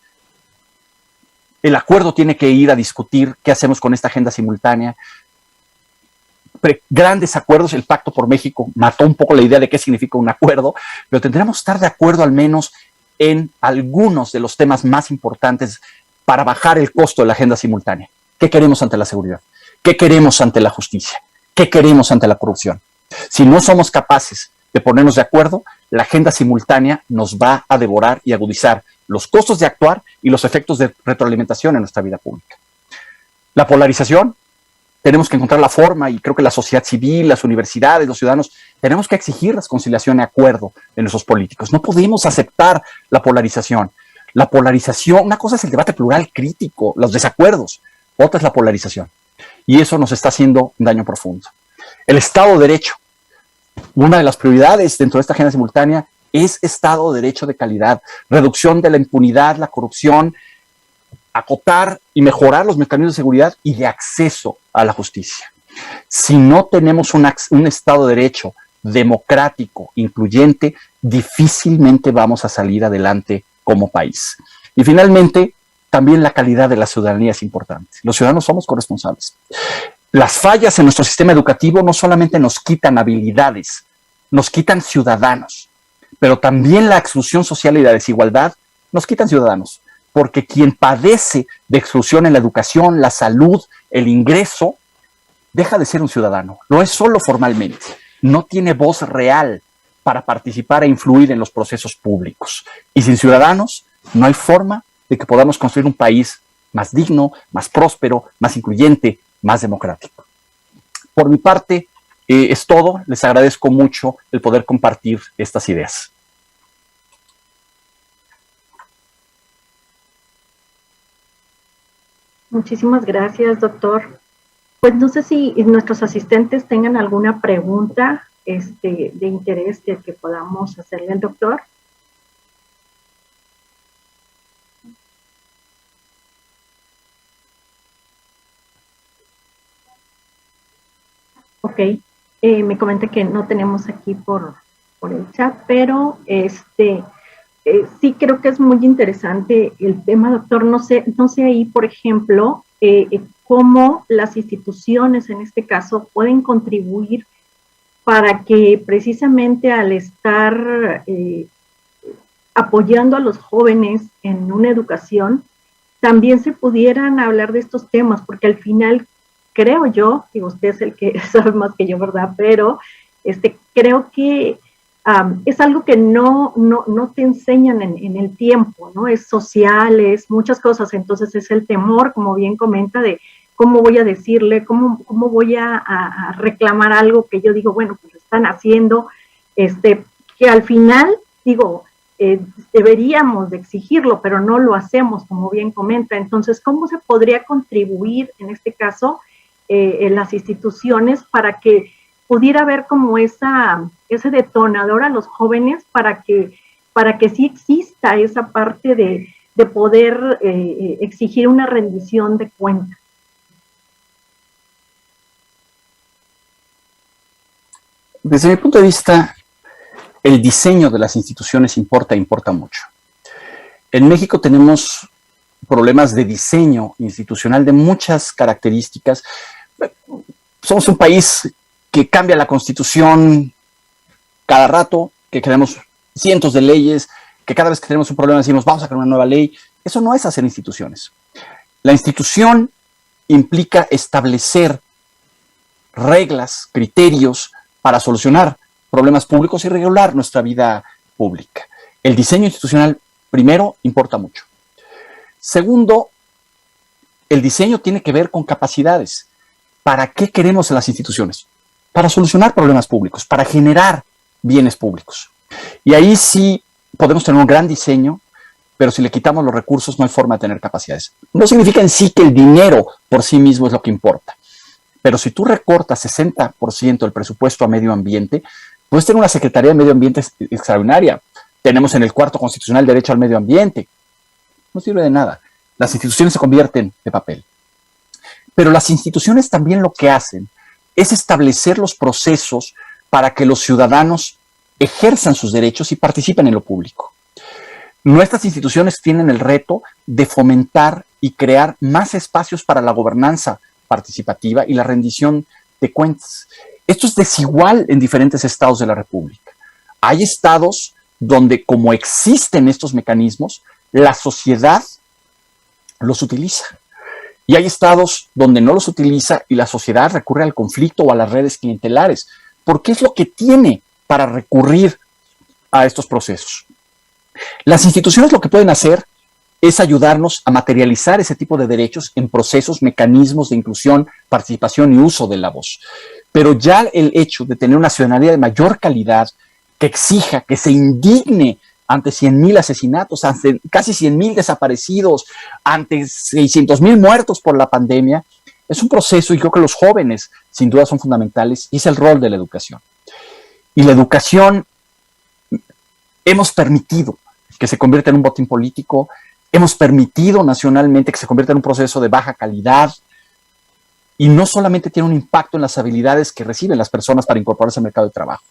Speaker 2: el acuerdo tiene que ir a discutir qué hacemos con esta agenda simultánea. Grandes acuerdos, el Pacto por México mató un poco la idea de qué significa un acuerdo, pero tendremos que estar de acuerdo al menos en algunos de los temas más importantes para bajar el costo de la agenda simultánea. ¿Qué queremos ante la seguridad? ¿Qué queremos ante la justicia? ¿Qué queremos ante la corrupción? Si no somos capaces de ponernos de acuerdo, la agenda simultánea nos va a devorar y agudizar los costos de actuar y los efectos de retroalimentación en nuestra vida pública. La polarización, tenemos que encontrar la forma, y creo que la sociedad civil, las universidades, los ciudadanos, tenemos que exigir reconciliación y acuerdo de nuestros políticos. No podemos aceptar la polarización. La polarización, una cosa es el debate plural crítico, los desacuerdos, otra es la polarización. Y eso nos está haciendo un daño profundo. El Estado de Derecho, una de las prioridades dentro de esta agenda simultánea es Estado de Derecho de calidad, reducción de la impunidad, la corrupción, acotar y mejorar los mecanismos de seguridad y de acceso a la justicia. Si no tenemos un Estado de Derecho democrático, incluyente, difícilmente vamos a salir adelante como país. Y finalmente, también la calidad de la ciudadanía es importante. Los ciudadanos somos corresponsables. Las fallas en nuestro sistema educativo no solamente nos quitan habilidades, nos quitan ciudadanos, pero también la exclusión social y la desigualdad nos quitan ciudadanos, porque quien padece de exclusión en la educación, la salud, el ingreso, deja de ser un ciudadano. Lo es solo formalmente. No tiene voz real para participar e influir en los procesos públicos. Y sin ciudadanos, no hay forma de que podamos construir un país más digno, más próspero, más incluyente, más democrático. Por mi parte, es todo. Les agradezco mucho el poder compartir estas ideas.
Speaker 1: Muchísimas gracias, doctor. Pues no sé si nuestros asistentes tengan alguna pregunta de interés que podamos hacerle al doctor. Ok, me comenta que no tenemos aquí por el chat, pero sí creo que es muy interesante el tema, doctor. No sé ahí, por ejemplo, cómo las instituciones en este caso pueden contribuir para que precisamente al estar apoyando a los jóvenes en una educación, también se pudieran hablar de estos temas, porque al final creo yo, y usted es el que sabe más que yo, ¿verdad? Pero creo que es algo que no te enseñan en el tiempo, ¿no? Es social, es muchas cosas, entonces es el temor, como bien comenta, de cómo voy a decirle, cómo voy a reclamar algo que yo digo, bueno, pues están haciendo, que al final, digo, deberíamos de exigirlo, pero no lo hacemos, como bien comenta. Entonces, ¿cómo se podría contribuir, en este caso, en las instituciones para que pudiera haber como ese detonador a los jóvenes para que sí exista esa parte de poder exigir una rendición de cuentas?
Speaker 2: Desde mi punto de vista, el diseño de las instituciones importa mucho. En México tenemos problemas de diseño institucional de muchas características. Somos un país que cambia la Constitución cada rato, que creamos cientos de leyes, que cada vez que tenemos un problema decimos vamos a crear una nueva ley. Eso no es hacer instituciones. La institución implica establecer reglas, criterios para solucionar problemas públicos y regular nuestra vida pública. El diseño institucional, primero, importa mucho. Segundo, el diseño tiene que ver con capacidades. ¿Para qué queremos en las instituciones? Para solucionar problemas públicos, para generar bienes públicos. Y ahí sí podemos tener un gran diseño, pero si le quitamos los recursos no hay forma de tener capacidades. No significa en sí que el dinero por sí mismo es lo que importa, pero si tú recortas 60% del presupuesto a medio ambiente, puedes tener una Secretaría de Medio Ambiente extraordinaria. Tenemos en el cuarto constitucional derecho al medio ambiente. No sirve de nada. Las instituciones se convierten de papel. Pero las instituciones también lo que hacen es establecer los procesos para que los ciudadanos ejerzan sus derechos y participen en lo público. Nuestras instituciones tienen el reto de fomentar y crear más espacios para la gobernanza participativa y la rendición de cuentas. Esto es desigual en diferentes estados de la República. Hay estados donde, como existen estos mecanismos, la sociedad los utiliza. Y hay estados donde no los utiliza y la sociedad recurre al conflicto o a las redes clientelares, porque es lo que tiene para recurrir a estos procesos. Las instituciones lo que pueden hacer es ayudarnos a materializar ese tipo de derechos en procesos, mecanismos de inclusión, participación y uso de la voz. Pero ya el hecho de tener una ciudadanía de mayor calidad, que exija, que se indigne ante 100,000 asesinatos, ante casi 100,000 desaparecidos, ante 600,000 muertos por la pandemia, es un proceso y creo que los jóvenes sin duda son fundamentales y es el rol de la educación. Y la educación hemos permitido que se convierta en un botín político, hemos permitido nacionalmente que se convierta en un proceso de baja calidad y no solamente tiene un impacto en las habilidades que reciben las personas para incorporarse al mercado de trabajo.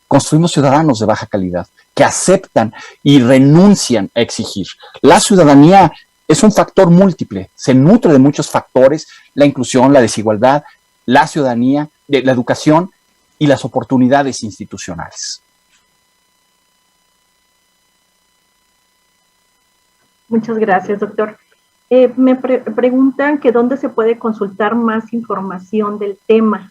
Speaker 2: Construimos ciudadanos de baja calidad que aceptan y renuncian a exigir. La ciudadanía es un factor múltiple, se nutre de muchos factores, la inclusión, la desigualdad, la ciudadanía, la educación y las oportunidades institucionales.
Speaker 1: Muchas gracias, doctor. Me preguntan que dónde se puede consultar más información del tema.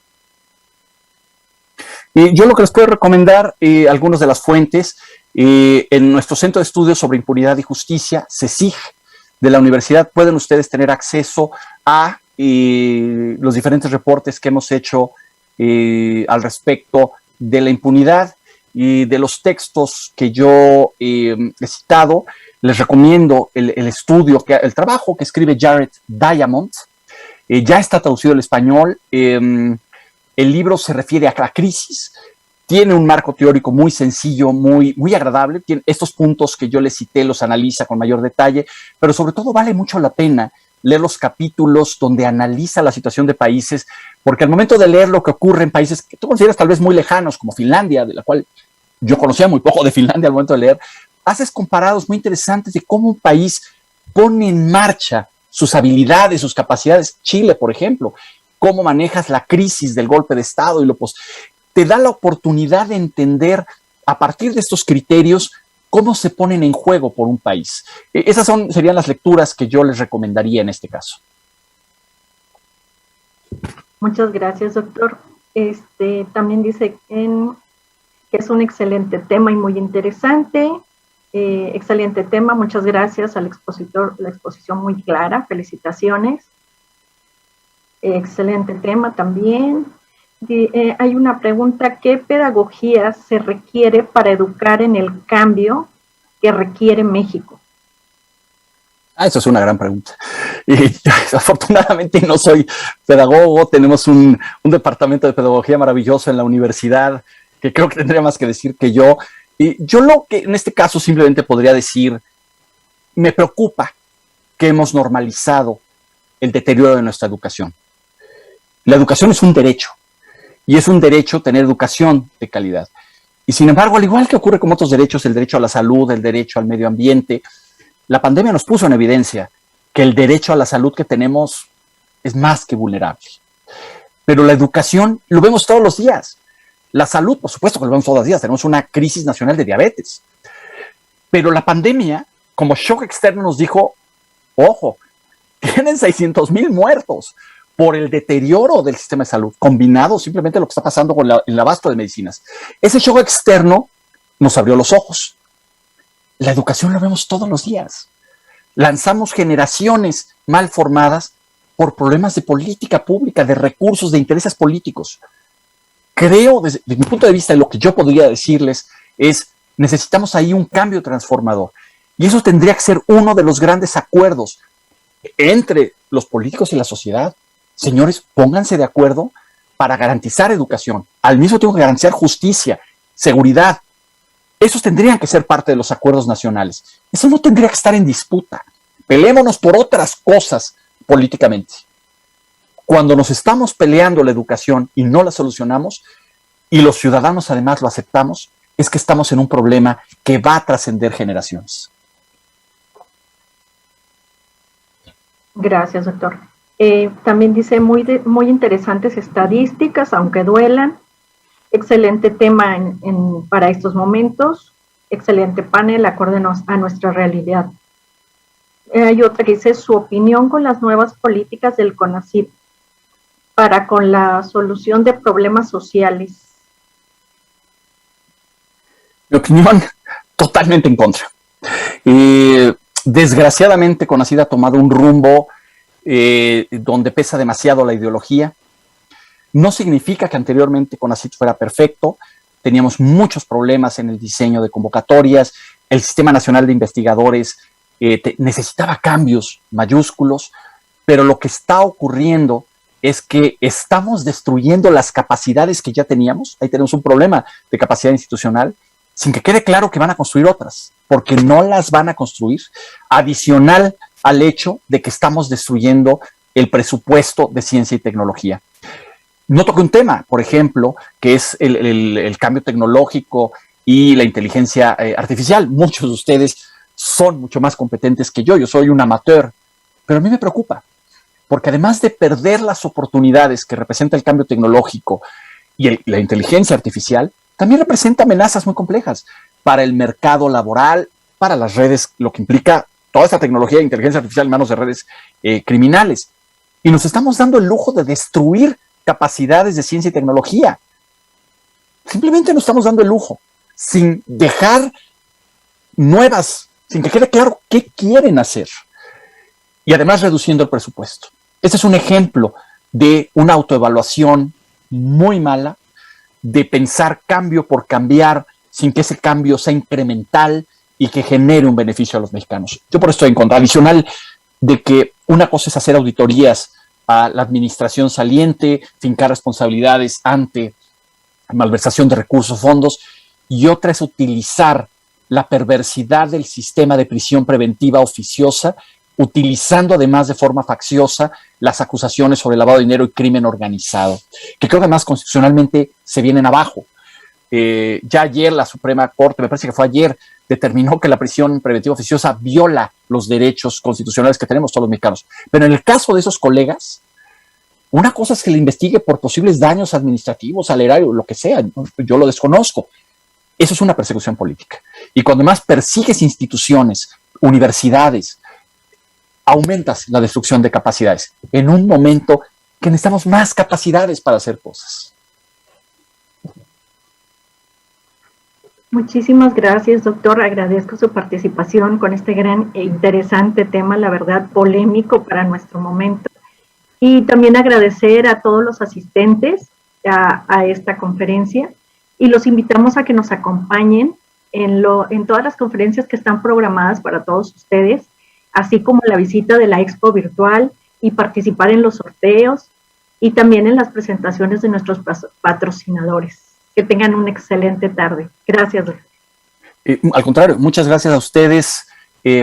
Speaker 2: Yo lo que les puedo recomendar, algunas de las fuentes, en nuestro Centro de Estudios sobre Impunidad y Justicia, CECIJ, de la universidad, pueden ustedes tener acceso a los diferentes reportes que hemos hecho al respecto de la impunidad y de los textos que yo he citado. Les recomiendo el estudio, el trabajo que escribe Jared Diamond. Ya está traducido al español. El libro se refiere a la crisis. Tiene un marco teórico muy sencillo, muy agradable. Tiene estos puntos que yo les cité, los analiza con mayor detalle, pero sobre todo vale mucho la pena leer los capítulos donde analiza la situación de países, porque al momento de leer lo que ocurre en países que tú consideras tal vez muy lejanos, como Finlandia, de la cual yo conocía muy poco de Finlandia al momento de leer, haces comparados muy interesantes de cómo un país pone en marcha sus habilidades, sus capacidades. Chile, por ejemplo, cómo manejas la crisis del golpe de Estado y te da la oportunidad de entender a partir de estos criterios cómo se ponen en juego por un país. Esas serían las lecturas que yo les recomendaría en este caso.
Speaker 1: Muchas gracias, doctor. También dice que es un excelente tema y muy interesante. Excelente tema, muchas gracias al expositor, la exposición muy clara, felicitaciones. Excelente tema también. Hay una pregunta, ¿qué pedagogía se requiere para educar en el cambio que requiere México?
Speaker 2: Eso es una gran pregunta. Y afortunadamente no soy pedagogo, tenemos un departamento de pedagogía maravilloso en la universidad, que creo que tendría más que decir que yo. Y yo lo que en este caso simplemente podría decir, me preocupa que hemos normalizado el deterioro de nuestra educación. La educación es un derecho, y es un derecho tener educación de calidad. Y sin embargo, al igual que ocurre con otros derechos, el derecho a la salud, el derecho al medio ambiente, la pandemia nos puso en evidencia que el derecho a la salud que tenemos es más que vulnerable. Pero la educación lo vemos todos los días. La salud, por supuesto que lo vemos todos los días. Tenemos una crisis nacional de diabetes. Pero la pandemia, como shock externo, nos dijo, ojo, tienen 600,000 muertos por el deterioro del sistema de salud, combinado simplemente lo que está pasando con el abasto de medicinas. Ese shock externo nos abrió los ojos. La educación la vemos todos los días. Lanzamos generaciones mal formadas por problemas de política pública, de recursos, de intereses políticos. Creo, desde mi punto de vista, lo que yo podría decirles es, necesitamos ahí un cambio transformador. Y eso tendría que ser uno de los grandes acuerdos entre los políticos y la sociedad. Señores, pónganse de acuerdo para garantizar educación. Al mismo tiempo que garantizar justicia, seguridad. Esos tendrían que ser parte de los acuerdos nacionales. Eso no tendría que estar en disputa. Peleémonos por otras cosas políticamente. Cuando nos estamos peleando la educación y no la solucionamos, y los ciudadanos además lo aceptamos, es que estamos en un problema que va a trascender generaciones.
Speaker 1: Gracias, doctor. También dice muy interesantes estadísticas, aunque duelan. Excelente tema para estos momentos. Excelente panel, acorde a nuestra realidad. Hay otra que dice su opinión con las nuevas políticas del CONACYT para con la solución de problemas sociales.
Speaker 2: Mi opinión, totalmente en contra. Desgraciadamente, CONACYT ha tomado un rumbo donde pesa demasiado la ideología. No significa que anteriormente CONACYT fuera perfecto. Teníamos muchos problemas en el diseño de convocatorias. El Sistema Nacional de Investigadores necesitaba cambios mayúsculos, pero lo que está ocurriendo es que estamos destruyendo las capacidades que ya teníamos. Ahí tenemos un problema de capacidad institucional, sin que quede claro que van a construir otras, porque no las van a construir, adicional al hecho de que estamos destruyendo el presupuesto de ciencia y tecnología. No toqué un tema, por ejemplo, que es el cambio tecnológico y la inteligencia artificial. Muchos de ustedes son mucho más competentes que yo soy un amateur, pero a mí me preocupa, porque además de perder las oportunidades que representa el cambio tecnológico y la inteligencia artificial, también representa amenazas muy complejas para el mercado laboral, para las redes, lo que implica toda esta tecnología de inteligencia artificial en manos de redes criminales. Y nos estamos dando el lujo de destruir capacidades de ciencia y tecnología. Simplemente nos estamos dando el lujo, sin dejar nuevas, sin que quede claro qué quieren hacer. Y además reduciendo el presupuesto. Este es un ejemplo de una autoevaluación muy mala, de pensar cambio por cambiar, sin que ese cambio sea incremental y que genere un beneficio a los mexicanos. Yo por esto estoy en contra. Adicional de que una cosa es hacer auditorías a la administración saliente, fincar responsabilidades ante malversación de recursos, fondos, y otra es utilizar la perversidad del sistema de prisión preventiva oficiosa, utilizando además de forma facciosa las acusaciones sobre lavado de dinero y crimen organizado, que creo que además constitucionalmente se vienen abajo. Ya ayer la Suprema Corte, me parece que fue ayer, determinó que la prisión preventiva oficiosa viola los derechos constitucionales que tenemos todos los mexicanos. Pero en el caso de esos colegas, una cosa es que le investigue por posibles daños administrativos, al erario, lo que sea, yo lo desconozco. Eso es una persecución política. Y cuando más persigues instituciones, universidades, aumentas la destrucción de capacidades. En un momento que necesitamos más capacidades para hacer cosas.
Speaker 1: Muchísimas gracias, doctor. Agradezco su participación con este gran e interesante tema, la verdad, polémico para nuestro momento. Y también agradecer a todos los asistentes a esta conferencia y los invitamos a que nos acompañen en todas las conferencias que están programadas para todos ustedes, así como la visita de la Expo Virtual y participar en los sorteos y también en las presentaciones de nuestros patrocinadores. Que tengan una excelente tarde. Gracias, doctor.
Speaker 2: Al contrario, muchas gracias a ustedes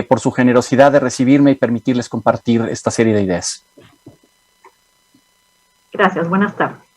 Speaker 2: por su generosidad de recibirme y permitirles compartir esta serie de ideas.
Speaker 1: Gracias, buenas tardes.